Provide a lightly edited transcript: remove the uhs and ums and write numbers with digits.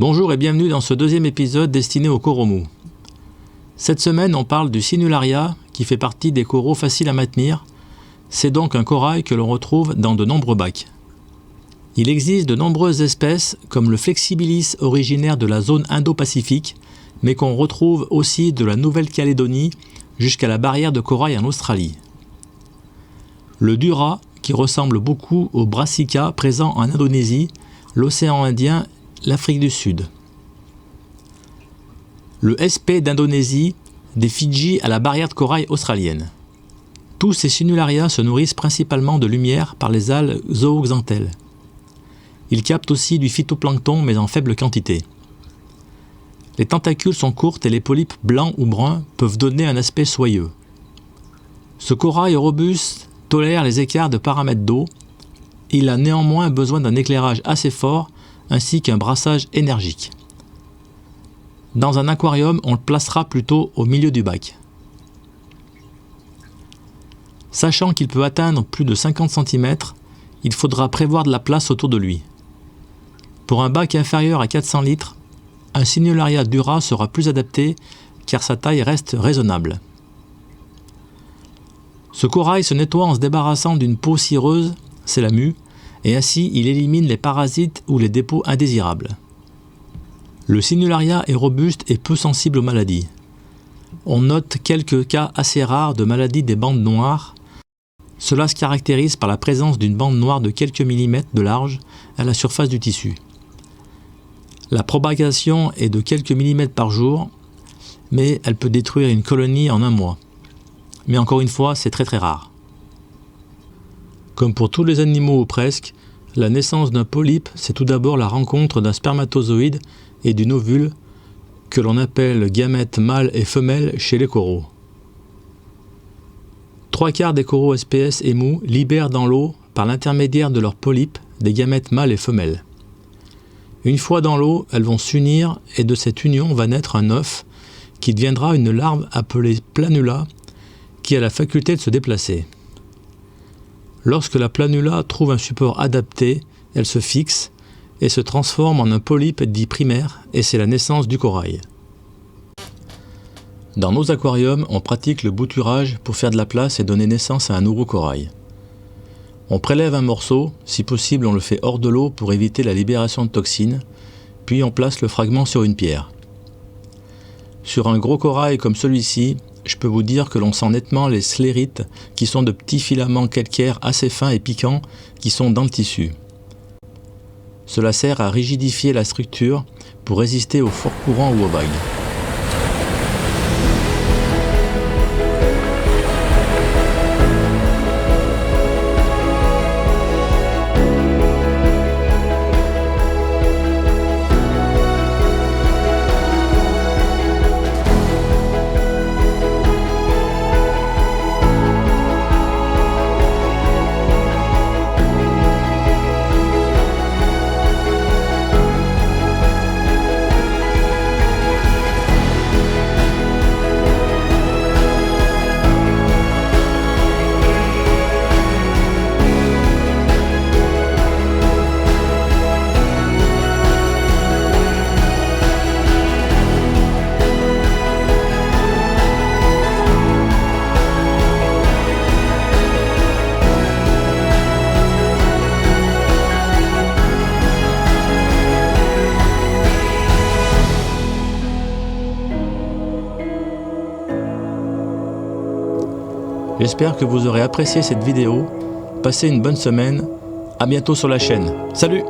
Bonjour et bienvenue dans ce deuxième épisode destiné aux coraux mous. Cette semaine, on parle du Sinularia qui fait partie des coraux faciles à maintenir. C'est donc un corail que l'on retrouve dans de nombreux bacs. Il existe de nombreuses espèces comme le Flexibilis originaire de la zone Indo-Pacifique, mais qu'on retrouve aussi de la Nouvelle-Calédonie jusqu'à la barrière de corail en Australie. Le Dura, qui ressemble beaucoup au Brassica présent en Indonésie, l'océan Indien, l'Afrique du Sud. Le SP d'Indonésie, des Fidji à la barrière de corail australienne. Tous ces Sinularia se nourrissent principalement de lumière par les algues zooxanthelles. Ils captent aussi du phytoplancton mais en faible quantité. Les tentacules sont courtes et les polypes blancs ou bruns peuvent donner un aspect soyeux. Ce corail robuste tolère les écarts de paramètres d'eau. Il a néanmoins besoin d'un éclairage assez fort ainsi qu'un brassage énergique. Dans un aquarium, on le placera plutôt au milieu du bac. Sachant qu'il peut atteindre plus de 50 cm, il faudra prévoir de la place autour de lui. Pour un bac inférieur à 400 litres, un Sinularia Dura sera plus adapté car sa taille reste raisonnable. Ce corail se nettoie en se débarrassant d'une peau cireuse, c'est la mue, et ainsi il élimine les parasites ou les dépôts indésirables. Le Sinularia est robuste et peu sensible aux maladies. On note quelques cas assez rares de maladies des bandes noires. Cela se caractérise par la présence d'une bande noire de quelques millimètres de large à la surface du tissu. La propagation est de quelques millimètres par jour, mais elle peut détruire une colonie en un mois. Mais encore une fois, c'est très rare. Comme pour tous les animaux ou presque, la naissance d'un polype, c'est tout d'abord la rencontre d'un spermatozoïde et d'une ovule que l'on appelle gamètes mâles et femelles chez les coraux. 3/4 des coraux SPS et mous libèrent dans l'eau, par l'intermédiaire de leurs polypes, des gamètes mâles et femelles. Une fois dans l'eau, elles vont s'unir et de cette union va naître un œuf qui deviendra une larve appelée planula qui a la faculté de se déplacer. Lorsque la planula trouve un support adapté, elle se fixe et se transforme en un polype dit primaire et c'est la naissance du corail. Dans nos aquariums, on pratique le bouturage pour faire de la place et donner naissance à un nouveau corail. On prélève un morceau, si possible on le fait hors de l'eau pour éviter la libération de toxines, puis on place le fragment sur une pierre. Sur un gros corail comme celui-ci, je peux vous dire que l'on sent nettement les sclérites qui sont de petits filaments calcaires assez fins et piquants qui sont dans le tissu. Cela sert à rigidifier la structure pour résister aux forts courants ou aux vagues. J'espère que vous aurez apprécié cette vidéo. Passez une bonne semaine. À bientôt sur la chaîne. Salut!